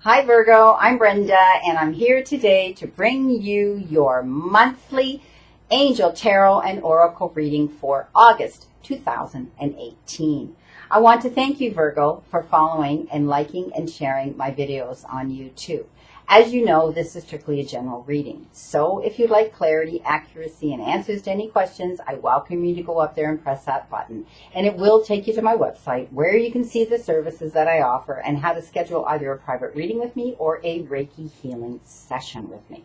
Hi Virgo, I'm Brenda and I'm here today to bring you your monthly Angel Tarot and Oracle reading for August 2018. I want to thank you Virgo for following and liking and sharing my videos on YouTube. As you know, this is strictly a general reading. So if you'd like clarity, accuracy, and answers to any questions, I welcome you to go up there and press that button. And it will take you to my website where you can see the services that I offer and how to schedule either a private reading with me or a Reiki healing session with me.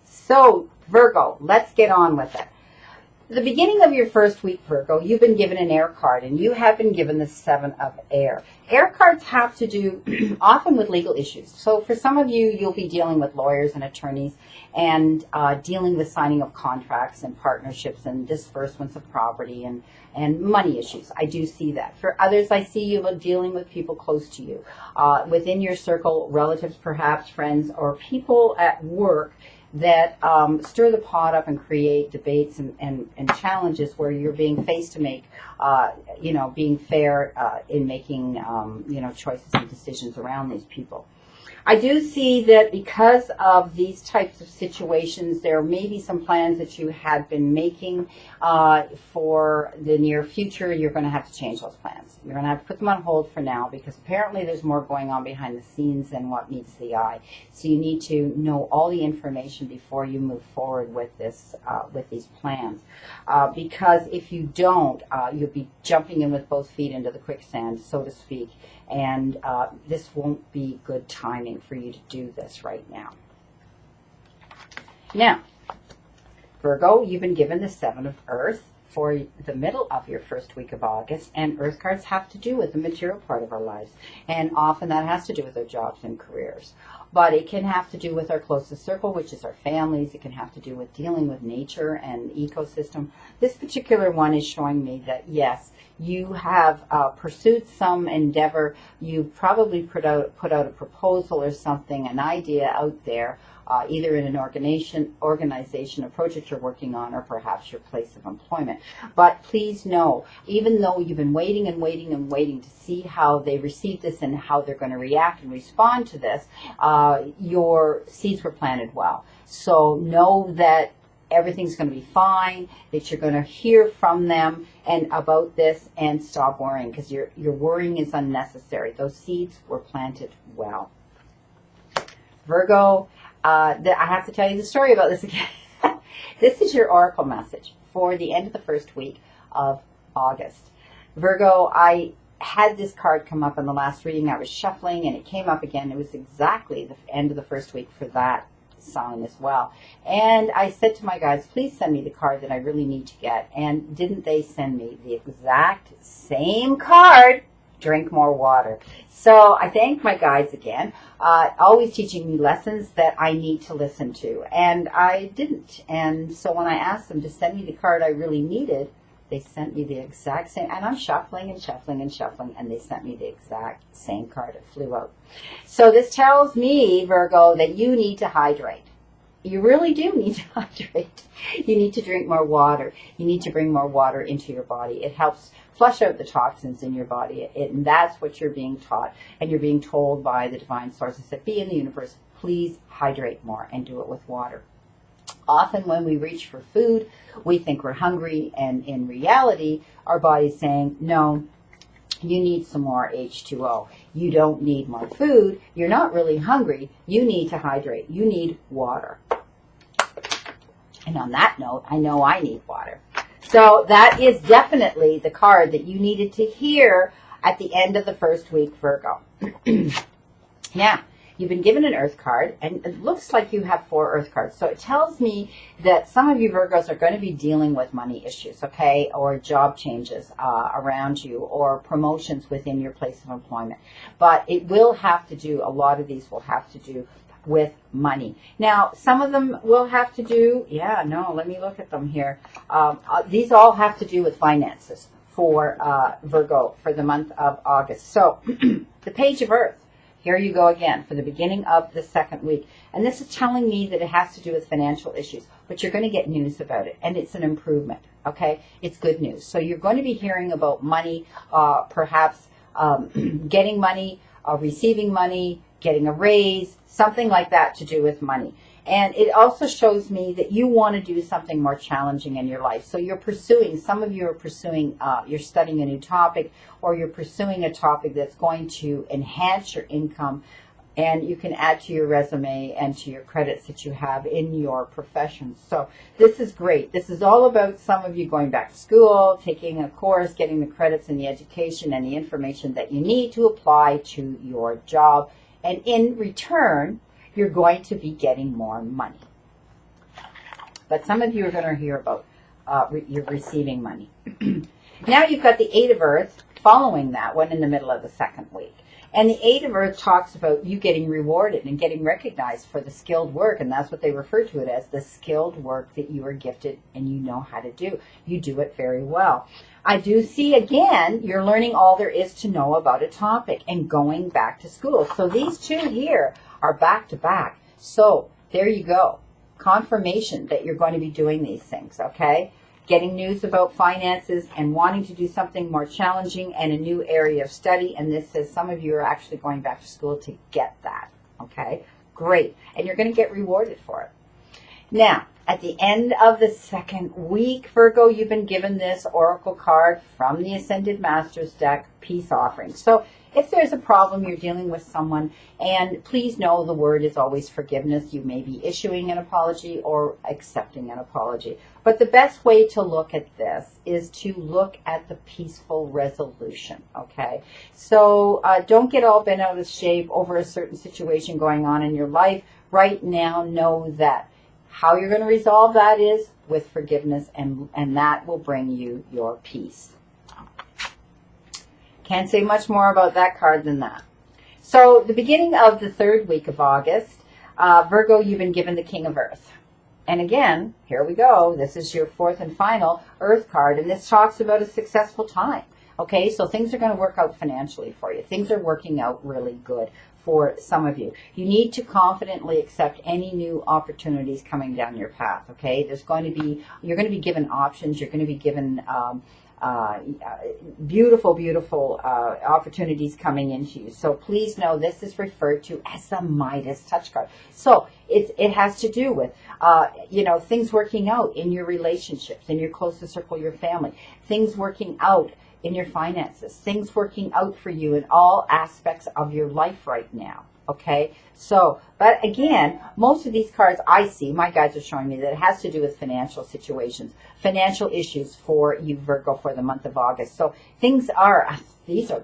So Virgo, let's get on with it. The beginning of your first week, Virgo, you've been given an air card, and you have been given the 7 of air. Air cards have to do often with legal issues. So for some of you, you'll be dealing with lawyers and attorneys and dealing with signing of contracts and partnerships and disbursements of property and money issues. I do see that. For others, I see you dealing with people close to you, within your circle, relatives perhaps, friends, or people at work that stir the pot up and create debates and challenges where you're being faced to make, being fair in making, choices and decisions around these people. I do see that because of these types of situations, there may be some plans that you had been making for the near future. You're going to have to change those plans. You're going to have to put them on hold for now because apparently there's more going on behind the scenes than what meets the eye. So you need to know all the information before you move forward with this, with these plans. Because if you don't, you'll be jumping in with both feet into the quicksand, so to speak. And this won't be good timing for you to do this right now. Now, Virgo, you've been given the 7 of Earth for the middle of your first week of August, and Earth cards have to do with the material part of our lives, and often that has to do with our jobs and careers. But it can have to do with our closest circle, which is our families. It can have to do with dealing with nature and the ecosystem. This particular one is showing me that, yes, you have pursued some endeavor. You've probably put out a proposal or something, an idea out there, either in an organization, a project you're working on, or perhaps your place of employment. But please know, even though you've been waiting and waiting and waiting to see how they receive this and how they're going to react and respond to this, your seeds were planted well. So know that everything's going to be fine, that you're going to hear from them and about this, and stop worrying, because your worrying is unnecessary. Those seeds were planted well. Virgo, I have to tell you the story about this again. This is your oracle message for the end of the first week of August. Virgo, I had this card come up in the last reading. I was shuffling and it came up again. It was exactly the end of the first week for that sign as well. And I said to my guides, please send me the card that I really need to get. And didn't they send me the exact same card? Drink more water. So I thank my guides again, always teaching me lessons that I need to listen to. And I didn't. And so when I asked them to send me the card I really needed, they sent me the exact same. And I'm shuffling and shuffling and shuffling, and they sent me the exact same card. It flew out. So this tells me, Virgo, that you need to hydrate. You really do need to hydrate. You need to drink more water. You need to bring more water into your body. It helps flush out the toxins in your body. And that's what you're being taught. And you're being told by the divine sources that be in the universe, please hydrate more and do it with water. Often when we reach for food, we think we're hungry. And in reality, our body's saying, no, you need some more H2O. You don't need more food. You're not really hungry. You need to hydrate. You need water. And on that note, I know I need water. So that is definitely the card that you needed to hear at the end of the first week, Virgo. Now, you've been given an Earth card, and it looks like you have 4 Earth cards. So it tells me that some of you Virgos are going to be dealing with money issues, okay, or job changes around you, or promotions within your place of employment. But it will have to do, a lot of these will have to do with money. Now, some of them will have to do, let me look at them here. These all have to do with finances for Virgo for the month of August. So, the Page of Earth. Here you go again for the beginning of the second week. And this is telling me that it has to do with financial issues, but you're going to get news about it, and it's an improvement, okay? It's good news. So you're going to be hearing about money, perhaps getting money, receiving money, getting a raise, something like that to do with money. And it also shows me that you want to do something more challenging in your life. So you're pursuing, some of you are pursuing, you're studying a new topic, or you're pursuing a topic that's going to enhance your income, and you can add to your resume and to your credits that you have in your profession. So this is great. This is all about some of you going back to school, taking a course, getting the credits and the education and the information that you need to apply to your job. And in return, you're going to be getting more money. But some of you are going to hear about you're receiving money. Now you've got the Eight of Earth following that one in the middle of the second week. And the Eight of Earth talks about you getting rewarded and getting recognized for the skilled work. And that's what they refer to it as, the skilled work that you are gifted and you know how to do. You do it very well. I do see, again, you're learning all there is to know about a topic and going back to school. So these two here are back to back. So there you go. Confirmation that you're going to be doing these things, okay? Getting news about finances and wanting to do something more challenging and a new area of study. And this says some of you are actually going back to school to get that, okay? Great. And you're going to get rewarded for it. Now, at the end of the second week, Virgo, you've been given this oracle card from the Ascended Masters deck, Peace Offering. So if there's a problem, you're dealing with someone, and please know the word is always forgiveness. You may be issuing an apology or accepting an apology. But the best way to look at this is to look at the peaceful resolution, okay? So don't get all bent out of shape over a certain situation going on in your life. Right now, know that how you're going to resolve that is with forgiveness, and that will bring you your peace. Can't say much more about that card than that. So the beginning of the third week of August, Virgo, you've been given the King of Earth. And again, here we go. This is your fourth and final Earth card, and this talks about a successful time. Okay, so things are going to work out financially for you. Things are working out really good for some of you. You need to confidently accept any new opportunities coming down your path, okay? You're going to be given options. You're going to be given beautiful opportunities coming into you. So please know this is referred to as the Midas touch card. So it has to do with, things working out in your relationships, in your closest circle, your family, things working out in your finances, things working out for you in all aspects of your life right now. Okay, so, but again, most of these cards I see, my guides are showing me that it has to do with financial situations, financial issues for you, Virgo, for the month of August. So these are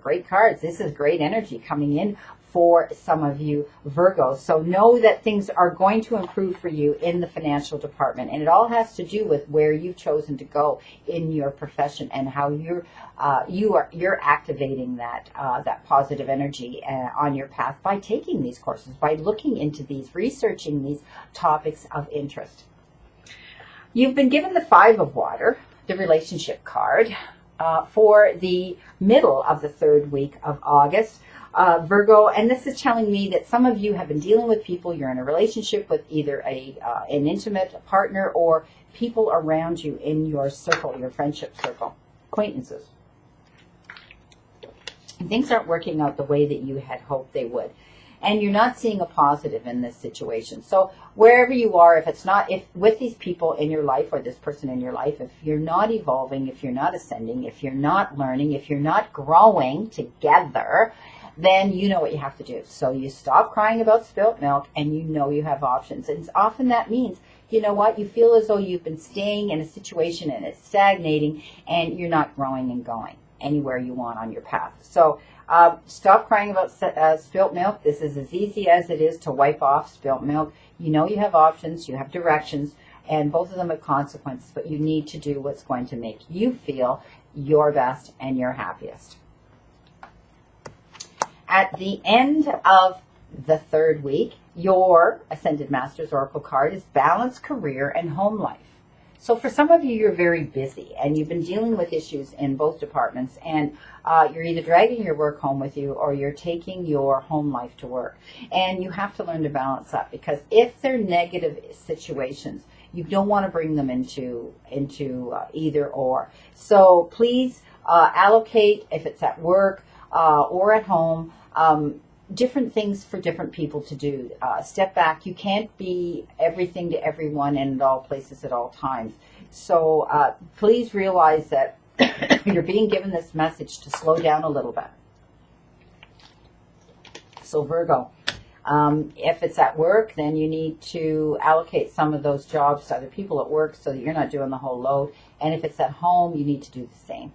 great cards. This is great energy coming in for some of you, Virgo. So know that things are going to improve for you in the financial department. And it all has to do with where you've chosen to go in your profession and how you're activating that positive energy on your path by taking these courses, by looking into these, researching these topics of interest. You've been given the Five of Water, the relationship card, for the middle of the third week of August. Virgo, and this is telling me that some of you have been dealing with people. You're in a relationship with either an intimate partner or people around you in your circle, your friendship circle, acquaintances. And things aren't working out the way that you had hoped they would. And you're not seeing a positive in this situation. So wherever you are, if with these people in your life or this person in your life, if you're not evolving, if you're not ascending, if you're not learning, if you're not growing together, then you know what you have to do. So you stop crying about spilt milk, and you know you have options. And often that means, you know what, you feel as though you've been staying in a situation and it's stagnating, and you're not growing and going anywhere you want on your path. So stop crying about spilt milk. This is as easy as it is to wipe off spilt milk. You know you have options, you have directions, and both of them have consequences, but you need to do what's going to make you feel your best and your happiest. At the end of the third week, your Ascended Masters Oracle card is Balance, Career, and Home Life. So for some of you, you're very busy, and you've been dealing with issues in both departments, and you're either dragging your work home with you or you're taking your home life to work. And you have to learn to balance up, because if they're negative situations, you don't want to bring them into either or. So please allocate, if it's at work or at home, different things for different people to do. Step back. You can't be everything to everyone and at all places at all times. So please realize that you're being given this message to slow down a little bit. So Virgo, if it's at work, then you need to allocate some of those jobs to other people at work so that you're not doing the whole load. And if it's at home, you need to do the same.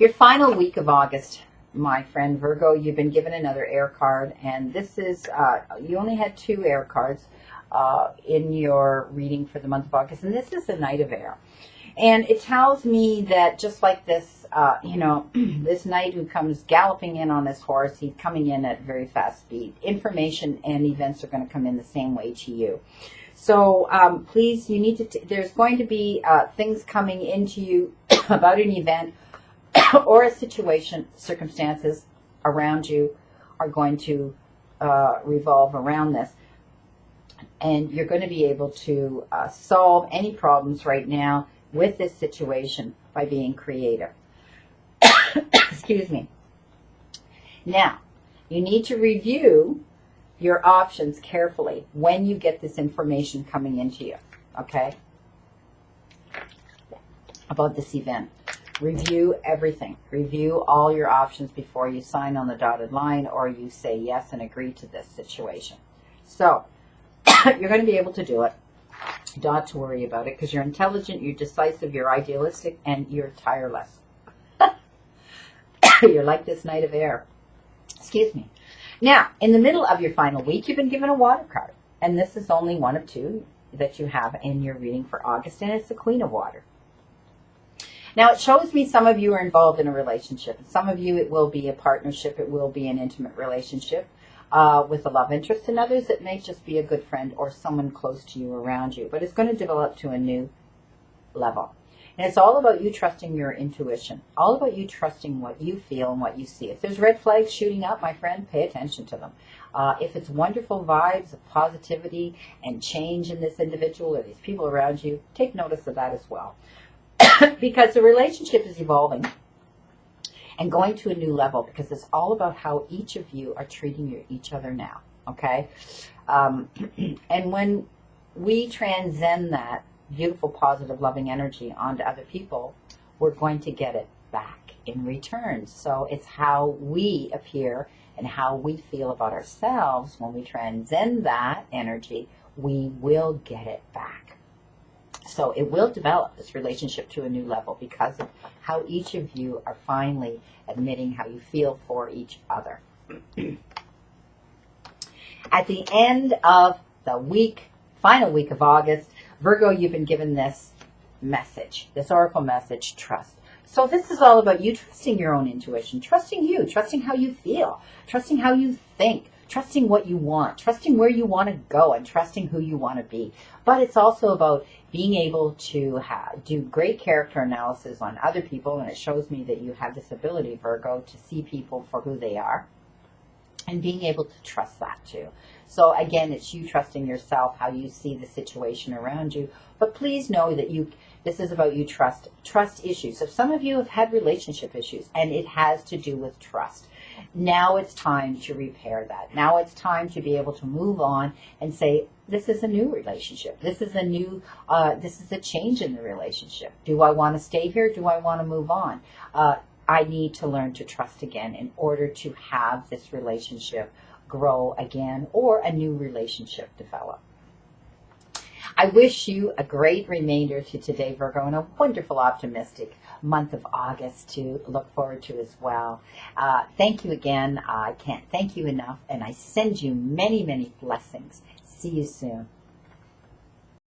Your final week of August, my friend Virgo, you've been given another air card. And this is, you only had 2 air cards in your reading for the month of August. And this is the Knight of Air. And it tells me that just like this, this knight who comes galloping in on this horse, he's coming in at very fast speed. Information and events are going to come in the same way to you. So please, you need to, there's going to be things coming into you about an event or a situation, circumstances around you are going to revolve around this. And you're going to be able to solve any problems right now with this situation by being creative. Excuse me. Now, you need to review your options carefully when you get this information coming into you, okay, about this event. Review everything. Review all your options before you sign on the dotted line or you say yes and agree to this situation. So, you're going to be able to do it. Don't have to worry about it because you're intelligent, you're decisive, you're idealistic, and you're tireless. You're like this Knight of Air. Excuse me. Now, in the middle of your final week, you've been given a water card. And this is only one of 2 that you have in your reading for August, and it's the Queen of Water. Now, it shows me some of you are involved in a relationship. Some of you, it will be a partnership. It will be an intimate relationship with a love interest. And others, it may just be a good friend or someone close to you around you. But it's going to develop to a new level. And it's all about you trusting your intuition. All about you trusting what you feel and what you see. If there's red flags shooting up, my friend, pay attention to them. If it's wonderful vibes of positivity and change in this individual or these people around you, take notice of that as well. Because the relationship is evolving and going to a new level because it's all about how each of you are treating each other now, okay? And when we transcend that beautiful, positive, loving energy onto other people, we're going to get it back in return. So it's how we appear and how we feel about ourselves. When we transcend that energy, we will get it back. So it will develop this relationship to a new level because of how each of you are finally admitting how you feel for each other. At the end of the week, final week of August, Virgo, you've been given this message, this oracle message, trust. So this is all about you trusting your own intuition, trusting you, trusting how you feel, trusting how you think, trusting what you want, trusting where you want to go, and trusting who you want to be. But it's also about being able to do great character analysis on other people, and it shows me that you have this ability, Virgo, to see people for who they are, and being able to trust that too. So again, it's you trusting yourself, how you see the situation around you. But please know that this is about you trust issues. So some of you have had relationship issues, and it has to do with trust. Now it's time to repair that. Now it's time to be able to move on and say, this is a new relationship. This is a change in the relationship. Do I want to stay here? Do I want to move on? I need to learn to trust again in order to have this relationship grow again or a new relationship develop. I wish you a great remainder to today, Virgo, and a wonderful, optimistic month of August to look forward to as well. Thank you again. I can't thank you enough, and I send you many, many blessings. See you soon.